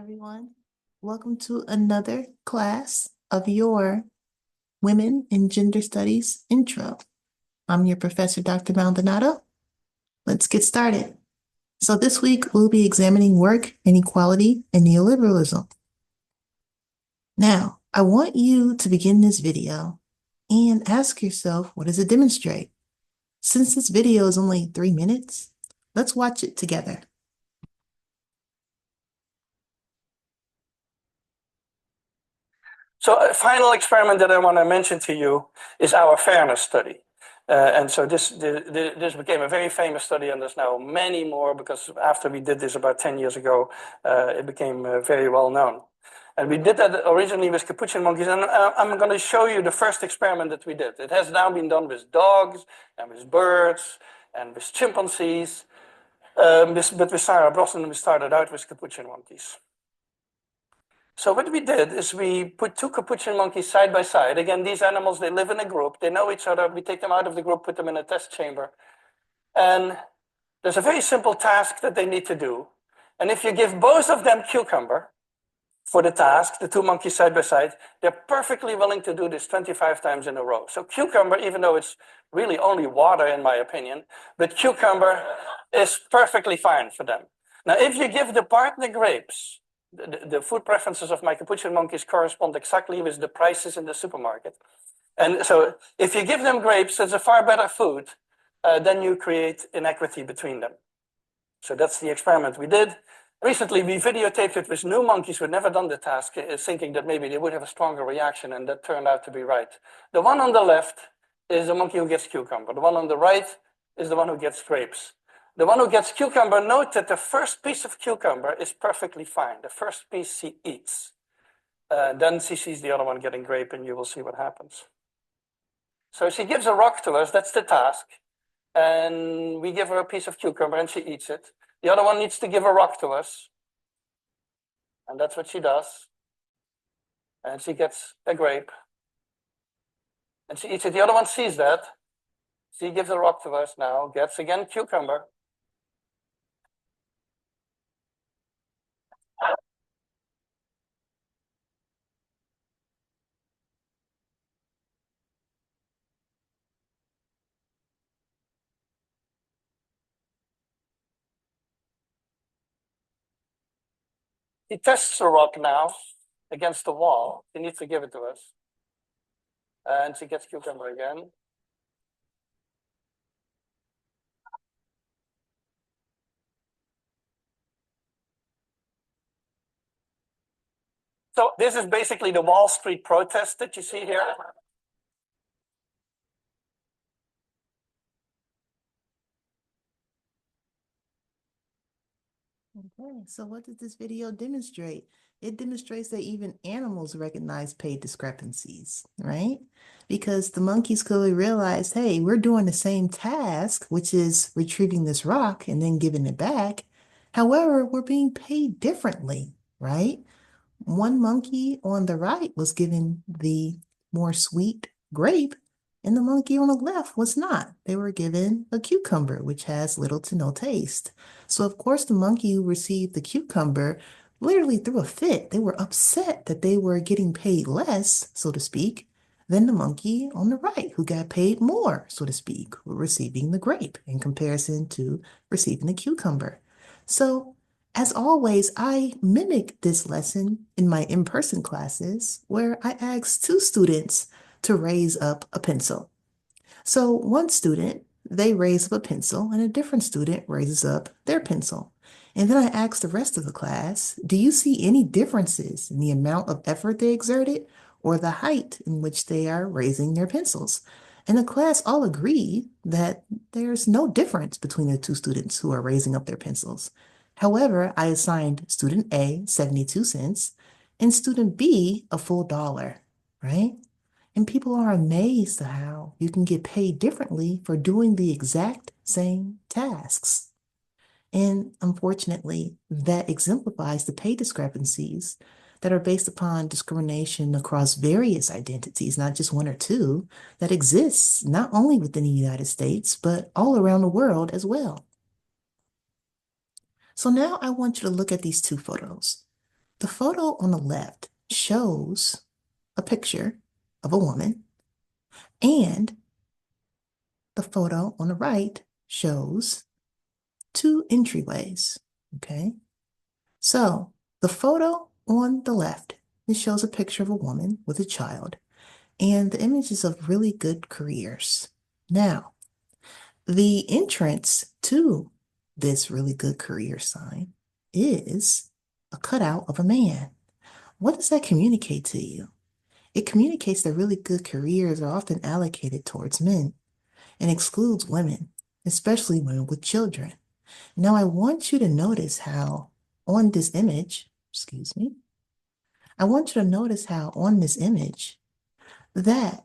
Everyone. Welcome to another class of your Women in Gender Studies intro. I'm your professor, Dr. Maldonado. Let's get started. So this week we'll be examining work, inequality, and neoliberalism. Now, I want you to begin this video and ask yourself, what does it demonstrate? Since this video is only 3 minutes, let's watch it together. So a final experiment that I want to mention to you is our fairness study. And so this became a very famous study, and there's now many more because after we did this about 10 years ago, it became very well known. And we did that originally with capuchin monkeys, and I'm going to show you the first experiment that we did. It has now been done with dogs and with birds and with chimpanzees, but with Sarah Brosnan we started out with capuchin monkeys. So what we did is we put two capuchin monkeys side by side. Again, these animals, they live in a group. They know each other. We take them out of the group, put them in a test chamber. And there's a very simple task that they need to do. And if you give both of them cucumber for the task, the two monkeys side by side, they're perfectly willing to do this 25 times in a row. So cucumber, even though it's really only water in my opinion, but cucumber is perfectly fine for them. Now, if you give the partner grapes, the food preferences of my capuchin monkeys correspond exactly with the prices in the supermarket. And so if you give them grapes, it's a far better food, then you create inequity between them. So that's the experiment we did. Recently, we videotaped it with new monkeys who had never done the task, thinking that maybe they would have a stronger reaction, and that turned out to be right. The one on the left is the monkey who gets cucumber. The one on the right is the one who gets grapes. The one who gets cucumber, note that the first piece of cucumber is perfectly fine. The first piece she eats. Then she sees the other one getting grape, and you will see what happens. So she gives a rock to us, that's the task. And we give her a piece of cucumber, and she eats it. The other one needs to give a rock to us. And that's what she does. And she gets a grape. And she eats it. The other one sees that. She gives a rock to us now, gets again cucumber. He tests the rock now against the wall. He needs to give it to us. And she gets cucumber again. So this is basically the Wall Street protest that you see here. Okay, so what does this video demonstrate? It demonstrates that even animals recognize pay discrepancies, right? Because the monkeys clearly realized, hey, we're doing the same task, which is retrieving this rock and then giving it back. However, we're being paid differently, right? One monkey on the right was given the more sweet grape, and the monkey on the left was not. They were given a cucumber, which has little to no taste. So, of course, the monkey who received the cucumber literally threw a fit. They were upset that they were getting paid less, so to speak, than the monkey on the right, who got paid more, so to speak, receiving the grape in comparison to receiving the cucumber. So, as always, I mimic this lesson in my in-person classes where I ask two students to raise up a pencil. So one student, they raise up a pencil and a different student raises up their pencil. And then I ask the rest of the class, do you see any differences in the amount of effort they exerted or the height in which they are raising their pencils? And the class all agree that there's no difference between the two students who are raising up their pencils. However, I assigned student A 72 cents and student B a full dollar, right? And people are amazed at how you can get paid differently for doing the exact same tasks. And unfortunately, that exemplifies the pay discrepancies that are based upon discrimination across various identities, not just one or two, that exists not only within the United States, but all around the world as well. So now I want you to look at these two photos. The photo on the left shows a picture of a woman, and the photo on the right shows two entryways. Okay. So the photo on the left, it shows a picture of a woman with a child, and the image is of really good careers. Now, the entrance to this really good career sign is a cutout of a man. What does that communicate to you? It communicates that really good careers are often allocated towards men and excludes women, especially women with children. Now, I want you to notice how on this image, excuse me, I want you to notice how on this image that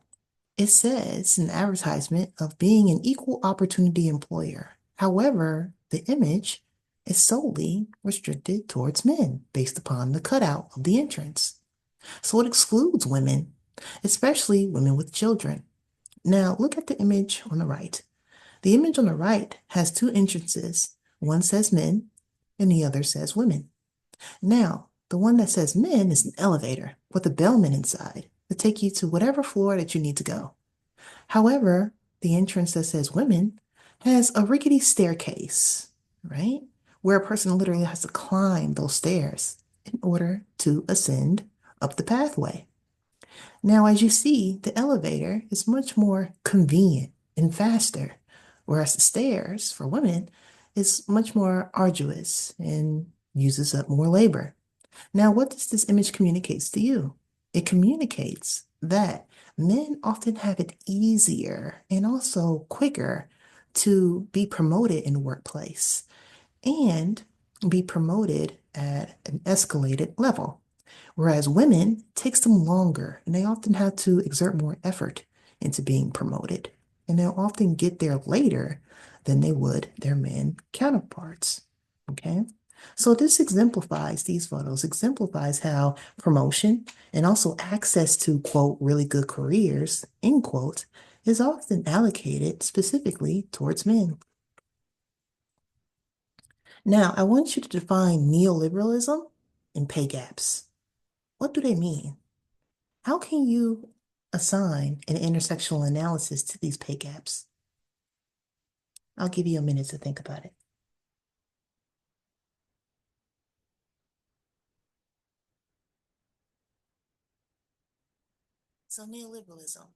it says an advertisement of being an equal opportunity employer. However, the image is solely restricted towards men based upon the cutout of the entrance. So it excludes women, especially women with children. Now, look at the image on the right. The image on the right has two entrances. One says men and the other says women. Now, the one that says men is an elevator with a bellman inside to take you to whatever floor that you need to go. However, the entrance that says women has a rickety staircase, right? Where a person literally has to climb those stairs in order to ascend up the pathway. Now, as you see, the elevator is much more convenient and faster, whereas the stairs for women is much more arduous and uses up more labor. Now, what does this image communicates to you? It communicates that men often have it easier and also quicker to be promoted in the workplace and be promoted at an escalated level. Whereas women takes them longer and they often have to exert more effort into being promoted. And they'll often get there later than they would their men counterparts. Okay. So this exemplifies, these photos exemplifies how promotion and also access to, quote, really good careers, end quote, is often allocated specifically towards men. Now, I want you to define neoliberalism and pay gaps. What do they mean? How can you assign an intersectional analysis to these pay gaps? I'll give you a minute to think about it. So neoliberalism,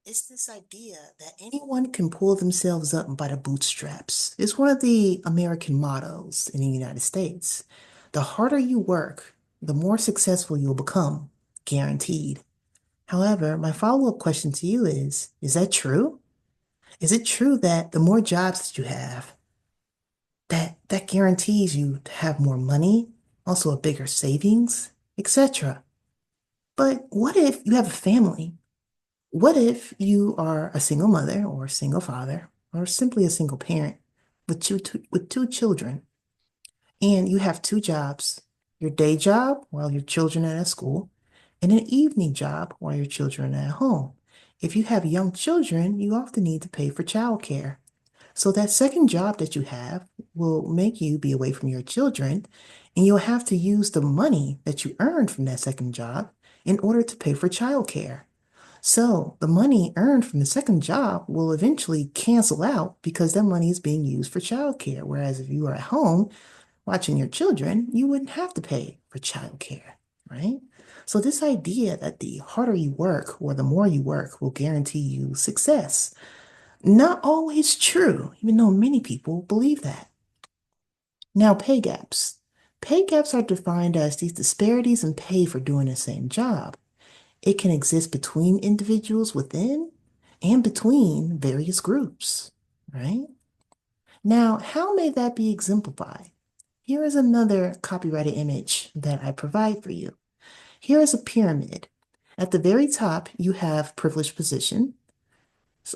it's this idea that anyone can pull themselves up by the bootstraps. It's one of the American mottos in the United States. The harder you work, the more successful you'll become, guaranteed. However, my follow-up question to you is that true? Is it true that the more jobs that you have, that guarantees you to have more money, also a bigger savings, etc.? But what if you have a family? What if you are a single mother or a single father or simply a single parent with two children and you have two jobs, your day job while your children are at school and an evening job while your children are at home? If you have young children, you often need to pay for childcare. So that second job that you have will make you be away from your children, and you'll have to use the money that you earned from that second job in order to pay for childcare. So the money earned from the second job will eventually cancel out because that money is being used for childcare. Whereas if you are at home watching your children, you wouldn't have to pay for childcare, right? So this idea that the harder you work or the more you work will guarantee you success, not always true, even though many people believe that. Now, pay gaps. Pay gaps are defined as these disparities in pay for doing the same job. It can exist between individuals within and between various groups, right? Now, how may that be exemplified? Here is another copyrighted image that I provide for you. Here is a pyramid. At the very top, you have privileged position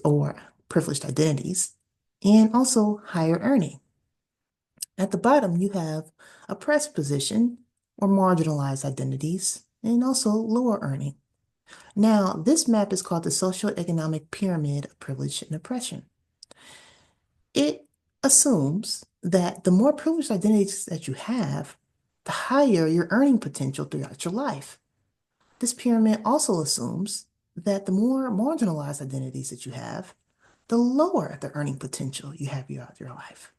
or privileged identities and also higher earning. At the bottom, you have oppressed position or marginalized identities and also lower earning. Now, this map is called the socioeconomic pyramid of privilege and oppression. It assumes that the more privileged identities that you have, the higher your earning potential throughout your life. This pyramid also assumes that the more marginalized identities that you have, the lower the earning potential you have throughout your life.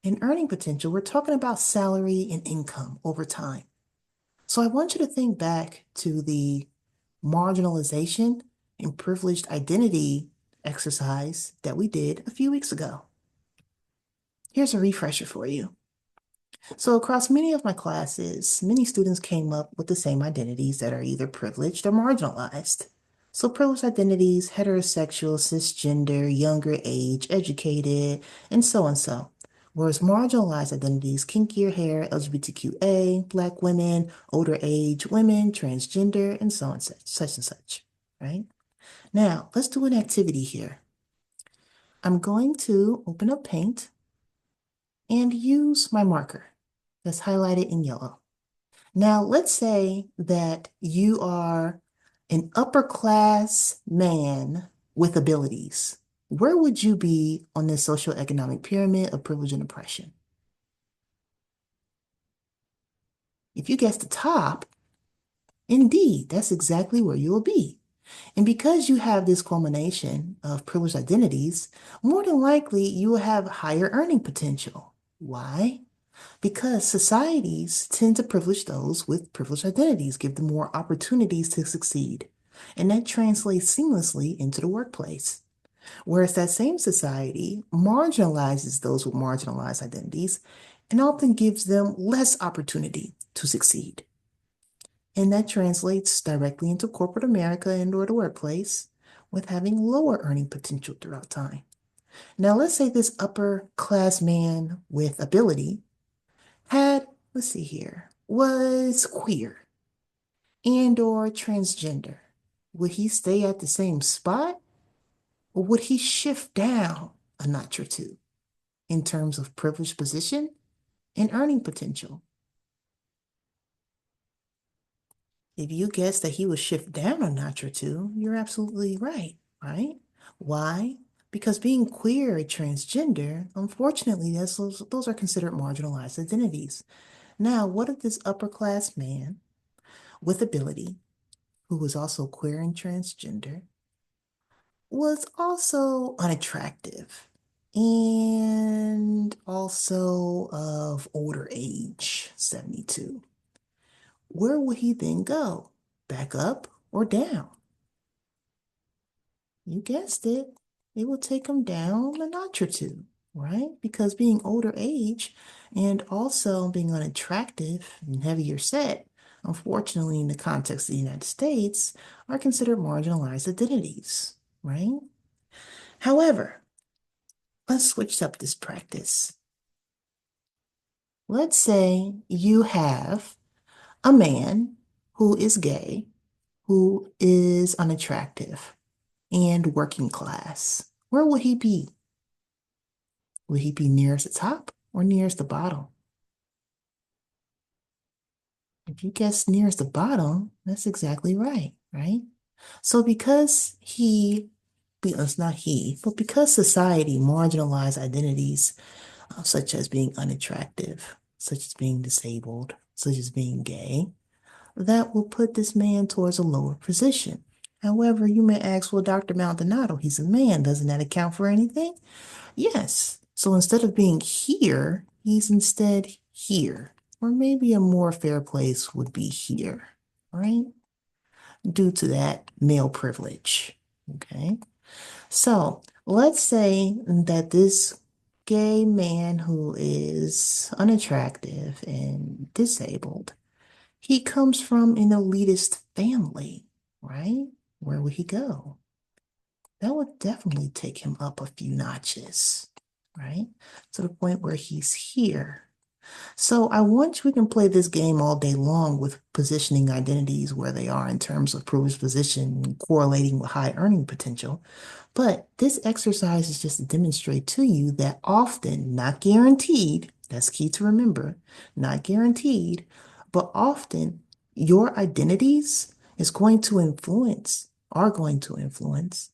In earning potential, we're talking about salary and income over time. So I want you to think back to the marginalization and privileged identity exercise that we did a few weeks ago. Here's a refresher for you. So across many of my classes, many students came up with the same identities that are either privileged or marginalized. So privileged identities, heterosexual, cisgender, younger age, educated, and so and so. Whereas marginalized identities, kinkier hair, LGBTQA, Black women, older age women, transgender, and so on, such and such, right? Now, let's do an activity here. I'm going to open up Paint and use my marker that's highlighted in yellow. Now, let's say that you are an upper class man with abilities. Where would you be on this socioeconomic pyramid of privilege and oppression? If you guess the top, indeed, that's exactly where you will be. And because you have this culmination of privileged identities, more than likely you will have higher earning potential. Why? Because societies tend to privilege those with privileged identities, give them more opportunities to succeed. And that translates seamlessly into the workplace. Whereas that same society marginalizes those with marginalized identities and often gives them less opportunity to succeed. And that translates directly into corporate America and or the workplace with having lower earning potential throughout time. Now, let's say this upper class man with ability had, let's see here, was queer and or transgender. Would he stay at the same spot or would he shift down a notch or two in terms of privileged position and earning potential? If you guess that he would shift down a notch or two, you're absolutely right, right? Why? Because being queer or transgender, unfortunately, those are considered marginalized identities. Now, what if this upper class man with ability, who was also queer and transgender, was also unattractive and also of older age, 72? Where would he then go? Back up or down? You guessed it. It will take him down a notch or two, right? Because being older age and also being unattractive and heavier set, unfortunately, in the context of the United States, are considered marginalized identities, right? However, let's switch up this practice. Let's say you have a man who is gay, who is unattractive and working class. Where would he be? Would he be nearest the top or nearest the bottom? If you guess nearest the bottom, that's exactly right, right? So it's not he, but because society marginalized identities such as being unattractive, such as being disabled, such as being gay, that will put this man towards a lower position. However, you may ask, well, Dr. Maldonado, he's a man. Doesn't that account for anything? Yes. So instead of being here, he's instead here. Or maybe a more fair place would be here, right? Due to that male privilege. Okay. So let's say that this gay man who is unattractive and disabled, he comes from an elitist family, right? Where would he go? That would definitely take him up a few notches, right? To the point where he's here. So I want we can play this game all day long with positioning identities where they are in terms of privileged position correlating with high earning potential. But this exercise is just to demonstrate to you that often, not guaranteed, that's key to remember, not guaranteed, but often your identities are going to influence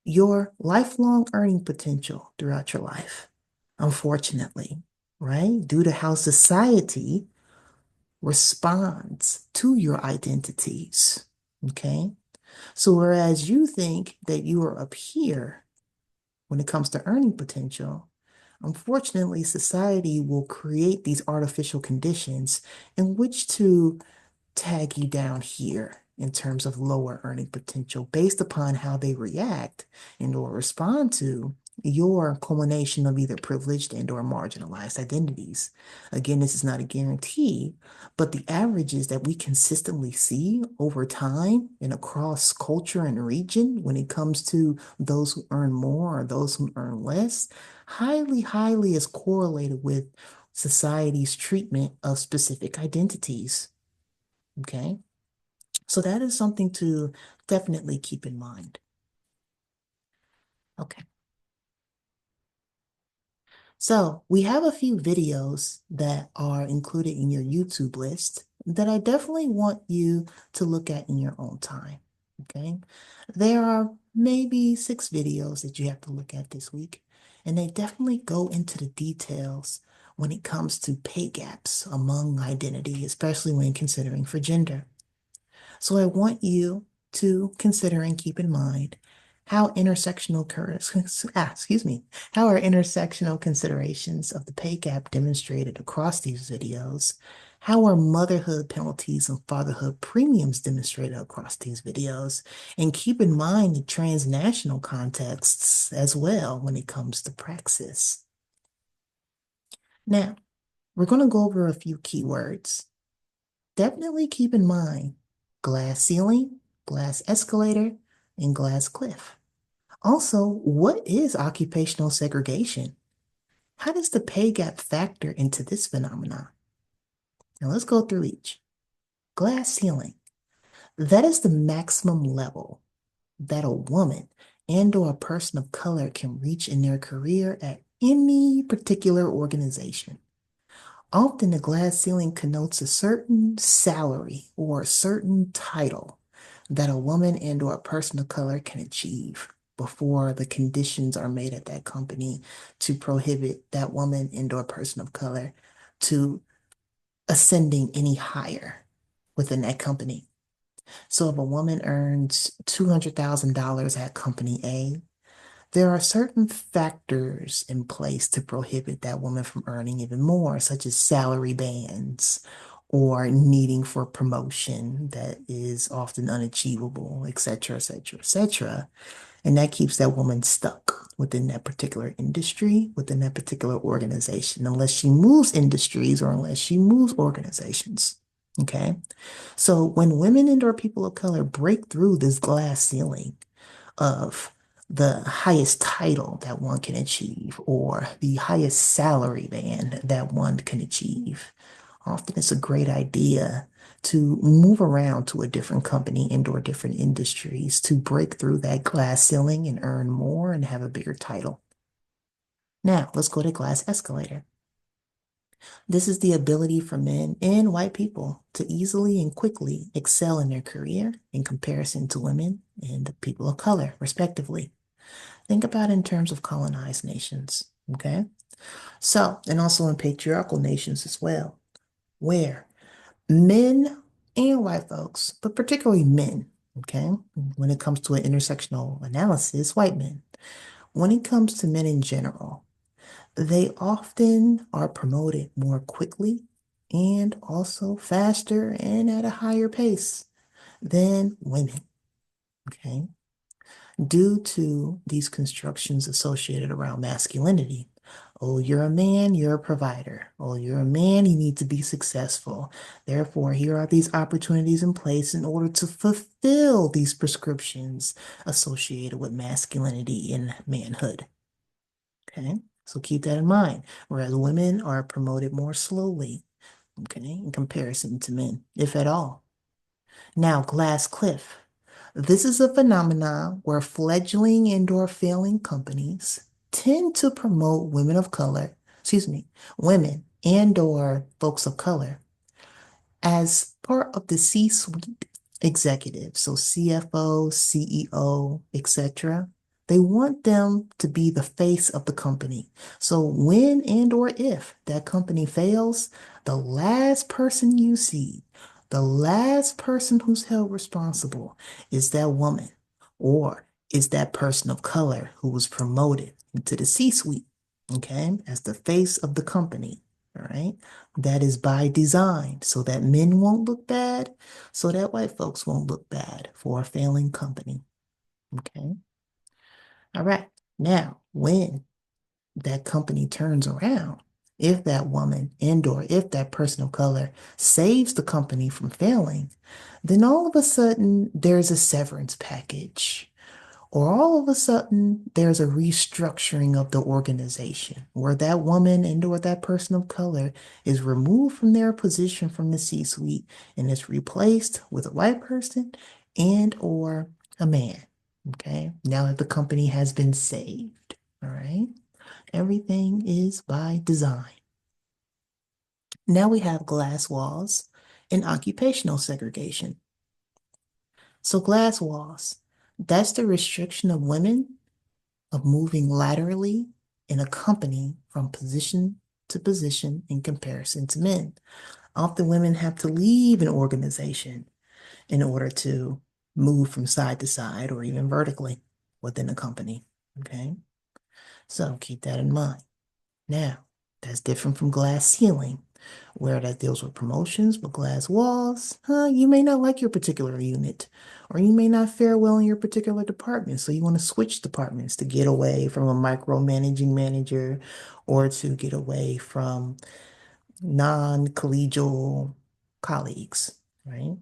your lifelong earning potential throughout your life, unfortunately, right? Due to how society responds to your identities. Okay. So whereas you think that you are up here when it comes to earning potential, unfortunately, society will create these artificial conditions in which to tag you down here in terms of lower earning potential based upon how they react and or respond to your culmination of either privileged and or marginalized identities. Again, this is not a guarantee, but the averages that we consistently see over time and across culture and region when it comes to those who earn more or those who earn less, highly is correlated with society's treatment of specific identities. Okay. So that is something to definitely keep in mind. Okay. So we have a few videos that are included in your YouTube list that I definitely want you to look at in your own time. Okay. There are maybe 6 videos that you have to look at this week, and they definitely go into the details when it comes to pay gaps among identity, especially when considering for gender. So I want you to consider and keep in mind how how our intersectional considerations of the pay gap demonstrated across these videos, how are motherhood penalties and fatherhood premiums demonstrated across these videos, and keep in mind the transnational contexts as well when it comes to praxis. Now, we're going to go over a few keywords. Definitely keep in mind glass ceiling, glass escalator, and glass cliff. Also, what is occupational segregation? How does the pay gap factor into this phenomenon? Now let's go through each. Glass ceiling. That is the maximum level that a woman and or a person of color can reach in their career at any particular organization. Often the glass ceiling connotes a certain salary or a certain title that a woman and or a person of color can achieve before the conditions are made at that company to prohibit that woman and or person of color to ascending any higher within that company. So if a woman earns $200,000 at company A, there are certain factors in place to prohibit that woman from earning even more, such as salary bands or needing for promotion that is often unachievable, et cetera, et cetera, et cetera. And that keeps that woman stuck within that particular industry, within that particular organization, unless she moves industries or unless she moves organizations. Okay. So when women and or people of color break through this glass ceiling of the highest title that one can achieve or the highest salary band that one can achieve, often it's a great idea to move around to a different company and or different industries to break through that glass ceiling and earn more and have a bigger title. Now, let's go to glass escalator. This is the ability for men and white people to easily and quickly excel in their career in comparison to women and people of color, respectively. Think about it in terms of colonized nations, okay? So, and also in patriarchal nations as well, where men and white folks, but particularly men, okay, when it comes to an intersectional analysis, white men, when it comes to men in general, they often are promoted more quickly and also faster and at a higher pace than women, okay, due to these constructions associated around masculinity. Oh, you're a man, you're a provider. Oh, you're a man, you need to be successful. Therefore, here are these opportunities in place in order to fulfill these prescriptions associated with masculinity and manhood. Okay, so keep that in mind. Whereas women are promoted more slowly, okay, in comparison to men, if at all. Now, glass cliff. This is a phenomenon where fledgling and or failing companies tend to promote women of color, women and or folks of color as part of the C-suite executives, so CFO, CEO, etc. They want them to be the face of the company. So when and or if that company fails, The last person you see, the last person who's held responsible is that woman or is that person of color who was promoted into the C-suite, okay, as the face of the company. All right. That is by design so that men won't look bad, so that white folks won't look bad for a failing company. Okay. All right. Now, when that company turns around, if that woman and or if that person of color saves the company from failing, then all of a sudden there's a severance package. Or all of a sudden there's a restructuring of the organization where that woman and or that person of color is removed from their position from the C-suite and is replaced with a white person and or a man. Okay. Now that the company has been saved. All right. Everything is by design. Now we have glass walls and occupational segregation. So glass walls, that's the restriction of women of moving laterally in a company from position to position in comparison to men. Often women have to leave an organization in order to move from side to side or even vertically within a company. Okay, so keep that in mind. Now, that's different from glass ceiling, where that deals with promotions, but glass walls, you may not like your particular unit, or you may not fare well in your particular department. So you want to switch departments to get away from a micromanaging manager or to get away from non-collegial colleagues, right?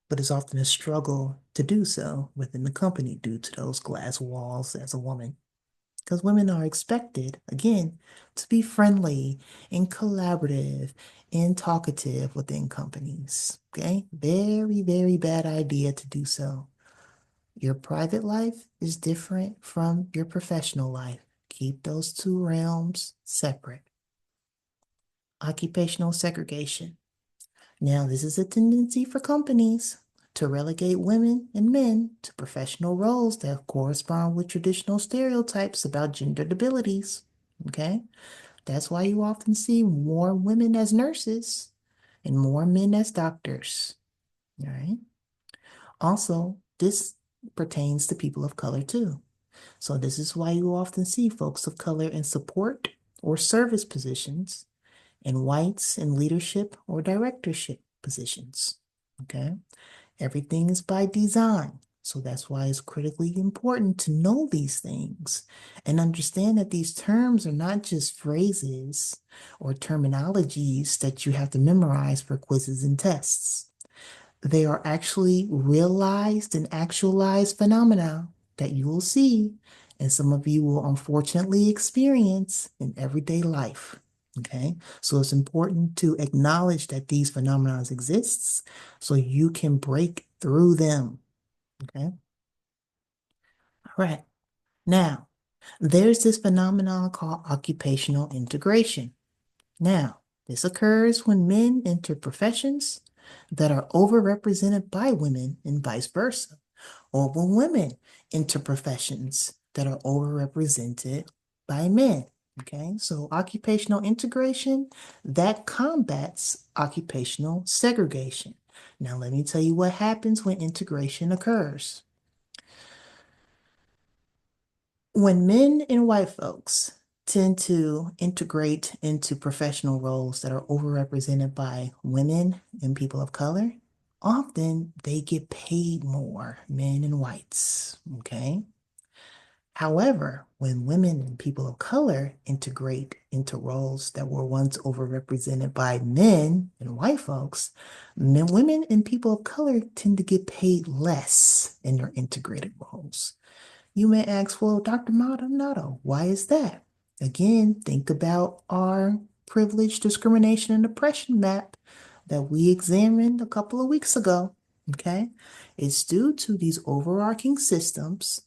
But it's often a struggle to do so within the company due to those glass walls as a woman. Because women are expected, again, to be friendly and collaborative and talkative within companies. Okay? Very, very bad idea to do so. Your private life is different from your professional life. Keep those two realms separate. Occupational segregation. Now, this is a tendency for companies to relegate women and men to professional roles that correspond with traditional stereotypes about gendered abilities. Okay? That's why you often see more women as nurses and more men as doctors. All right? Also, this pertains to people of color too. So, this is why you often see folks of color in support or service positions and whites in leadership or directorship positions. Okay? Everything is by design. So that's why it's critically important to know these things and understand that these terms are not just phrases or terminologies that you have to memorize for quizzes and tests. They are actually realized and actualized phenomena that you will see, and some of you will unfortunately experience in everyday life. Okay, so it's important to acknowledge that these phenomena exist so you can break through them. Okay, all right. Now, there's this phenomenon called occupational integration. Now, this occurs when men enter professions that are overrepresented by women and vice versa, or when women enter professions that are overrepresented by men. Okay, so occupational integration that combats occupational segregation. Now, let me tell you what happens when integration occurs. When men and white folks tend to integrate into professional roles that are overrepresented by women and people of color, often they get paid more, men and whites. Okay. However, when women and people of color integrate into roles that were once overrepresented by men and white folks, women and people of color tend to get paid less in their integrated roles. You may ask, well, Dr. Maldonado, why is that? Again, think about our privilege, discrimination, and oppression map that we examined a couple of weeks ago. Okay? It's due to these overarching systems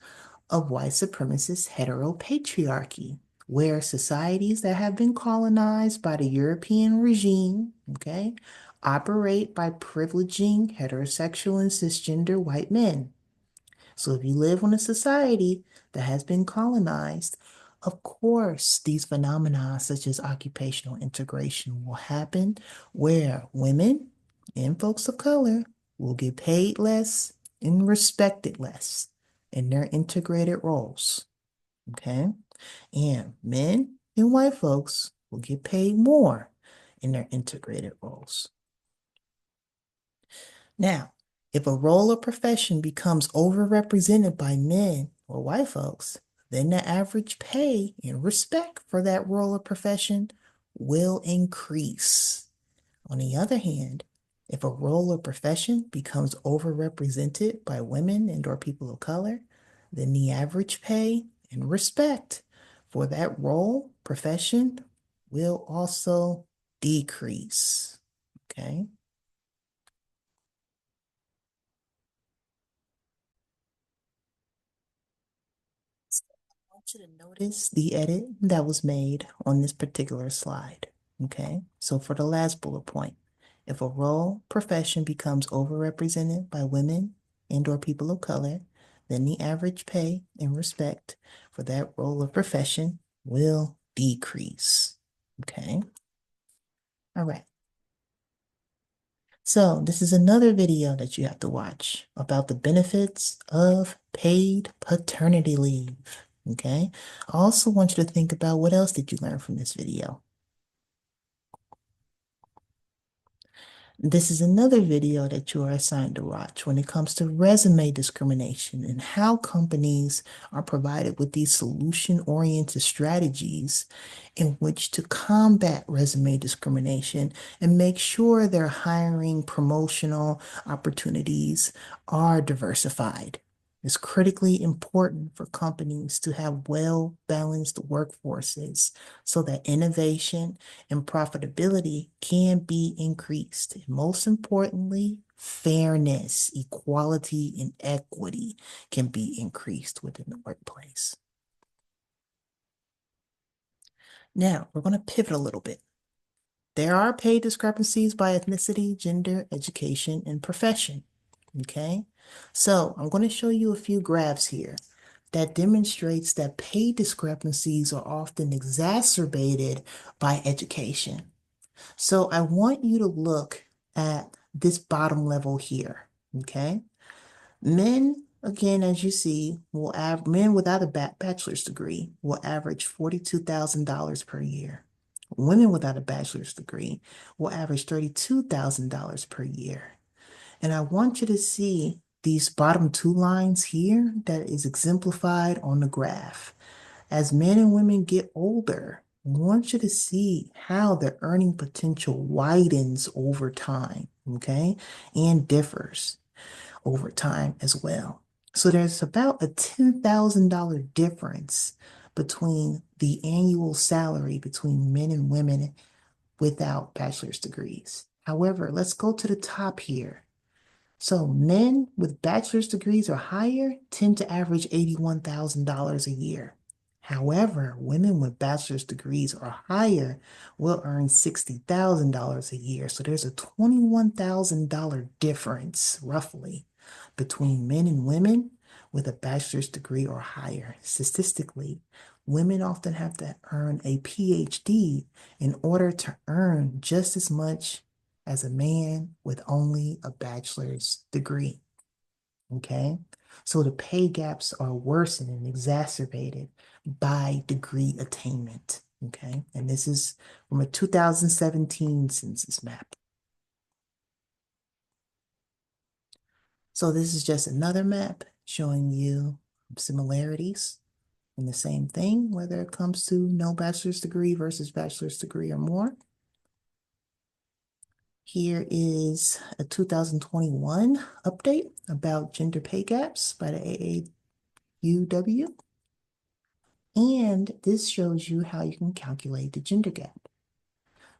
of white supremacist heteropatriarchy, where societies that have been colonized by the European regime, okay, operate by privileging heterosexual and cisgender white men. So if you live in a society that has been colonized, Of course, these phenomena, such as occupational integration, will happen where women and folks of color will get paid less and respected less in their integrated roles. Okay? And men and white folks will get paid more in their integrated roles. Now, if a role or profession becomes overrepresented by men or white folks, then the average pay and respect for that role or profession will increase. On the other hand, if a role or profession becomes overrepresented by women and or people of color, then the average pay and respect for that role, profession will also decrease. Okay? I want you to notice the edit that was made on this particular slide. Okay, so for the last bullet point, if a role profession becomes overrepresented by women and or people of color, then the average pay and respect for that role or profession will decrease. Okay, all right. So this is another video that you have to watch about the benefits of paid paternity leave. Okay. I also want you to think about what else did you learn from this video? This is another video that you are assigned to watch when it comes to resume discrimination and how companies are provided with these solution-oriented strategies in which to combat resume discrimination and make sure their hiring promotional opportunities are diversified. It's critically important for companies to have well-balanced workforces so that innovation and profitability can be increased. And most importantly, fairness, equality, and equity can be increased within the workplace. Now, we're going to pivot a little bit. There are pay discrepancies by ethnicity, gender, education, and profession. Okay, so I'm going to show you a few graphs here that demonstrates that pay discrepancies are often exacerbated by education. So I want you to look at this bottom level here, okay? Men, again, as you see, men without a bachelor's degree will average $42,000 per year. Women without a bachelor's degree will average $32,000 per year. And I want you to see these bottom two lines here that is exemplified on the graph. As men and women get older, I want you to see how the earning potential widens over time, okay, and differs over time as well. So there's about a $10,000 difference between the annual salary between men and women without bachelor's degrees. However, let's go to the top here. So men with bachelor's degrees or higher tend to average $81,000 a year. However, women with bachelor's degrees or higher will earn $60,000 a year. So there's a $21,000 difference, roughly, between men and women with a bachelor's degree or higher. Statistically, women often have to earn a PhD in order to earn just as much as a man with only a bachelor's degree. Okay? So the pay gaps are worsened and exacerbated by degree attainment. Okay? And this is from a 2017 census map. So this is just another map showing you similarities in the same thing, whether it comes to no bachelor's degree versus bachelor's degree or more. Here is a 2021 update about gender pay gaps by the AAUW. And this shows you how you can calculate the gender gap.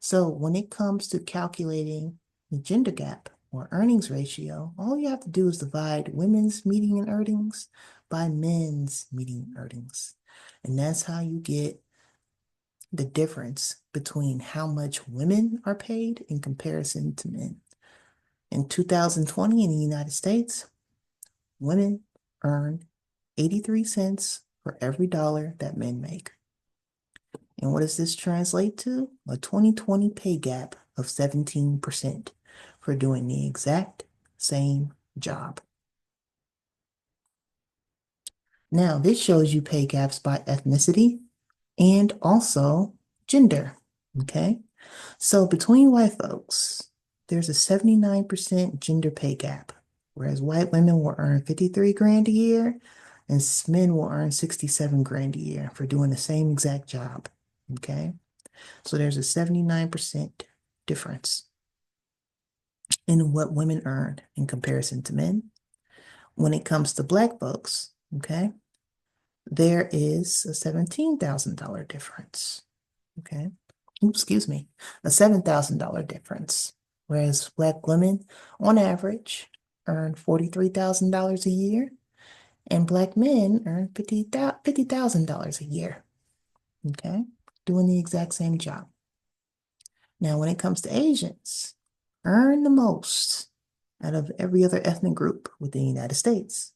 So when it comes to calculating the gender gap or earnings ratio, all you have to do is divide women's median earnings by men's median earnings. And that's how you get the difference between how much women are paid in comparison to men. In 2020 in the United States, women earn 83 cents for every dollar that men make. And what does this translate to? A 2020 pay gap of 17% for doing the exact same job. Now, this shows you pay gaps by ethnicity and also gender. Okay. So between white folks, there's a 79% gender pay gap, whereas white women will earn 53 grand a year and men will earn 67 grand a year for doing the same exact job. Okay. So there's a 79% difference in what women earn in comparison to men. When it comes to black folks, okay, there is a $17,000 difference. Okay. Oops, excuse me, a $7,000 difference. Whereas black women, on average, earn $43,000 a year, and black men earn $50,000 a year. Okay. Doing the exact same job. Now, when it comes to Asians, earn the most out of every other ethnic group within the United States.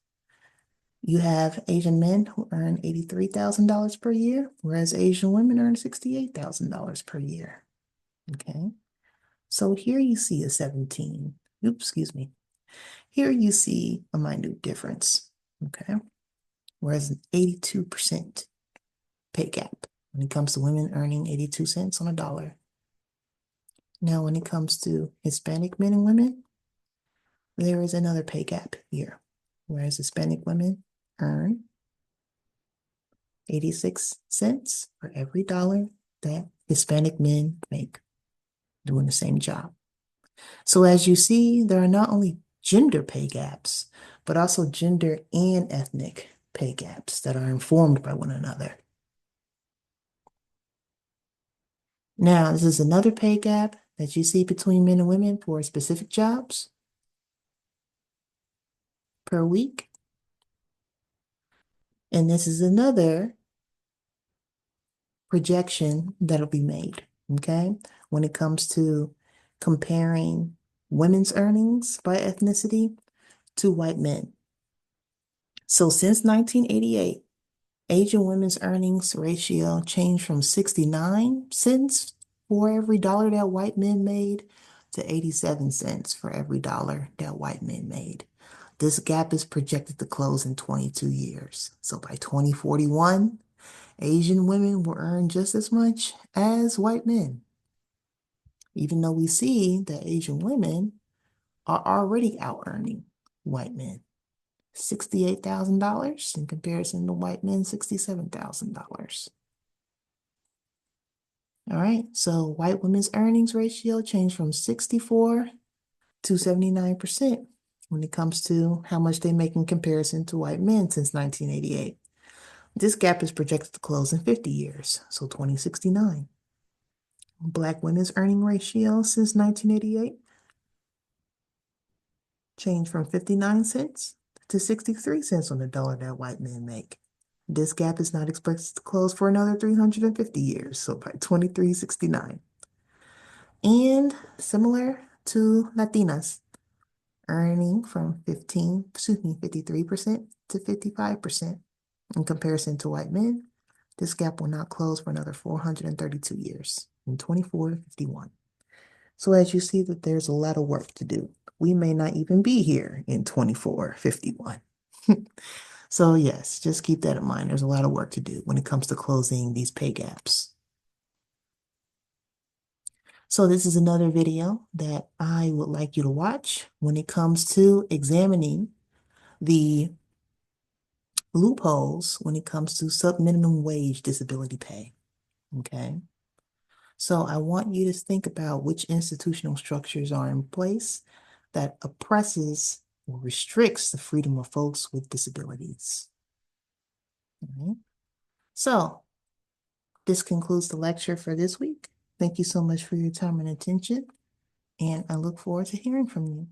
You have Asian men who earn $83,000 per year, whereas Asian women earn $68,000 per year. Okay. So here you see a 17. Oops, excuse me. Here you see a minute difference. Okay. Whereas an 82% pay gap when it comes to women earning 82 cents on a dollar. Now, when it comes to Hispanic men and women, there is another pay gap here. Whereas Hispanic women earn 86 cents for every dollar that Hispanic men make doing the same job. So as you see, there are not only gender pay gaps, but also gender and ethnic pay gaps that are informed by one another. Now, this is another pay gap that you see between men and women for specific jobs per week. And this is another projection that'll be made, okay? When it comes to comparing women's earnings by ethnicity to white men. So since 1988, Asian women's earnings ratio changed from 69 cents for every dollar that white men made to 87 cents for every dollar that white men made. This gap is projected to close in 22 years. So by 2041, Asian women will earn just as much as white men, even though we see that Asian women are already out earning white men. $68,000 in comparison to white men, $67,000. All right, so white women's earnings ratio changed from 64 to 79% when it comes to how much they make in comparison to white men since 1988. This gap is projected to close in 50 years, so 2069. Black women's earning ratio since 1988 changed from 59 cents to 63 cents on the dollar that white men make. This gap is not expected to close for another 350 years, so by 2369. And similar to Latinas, earning from 53% to 55% in comparison to white men. This gap will not close for another 432 years in 2451. So as you see that there's a lot of work to do. We may not even be here in 2451. So yes, just keep that in mind. There's a lot of work to do when it comes to closing these pay gaps. So this is another video that I would like you to watch when it comes to examining the loopholes when it comes to sub-minimum wage disability pay. Okay. So I want you to think about which institutional structures are in place that oppresses or restricts the freedom of folks with disabilities. All right. So this concludes the lecture for this week. Thank you so much for your time and attention, and I look forward to hearing from you.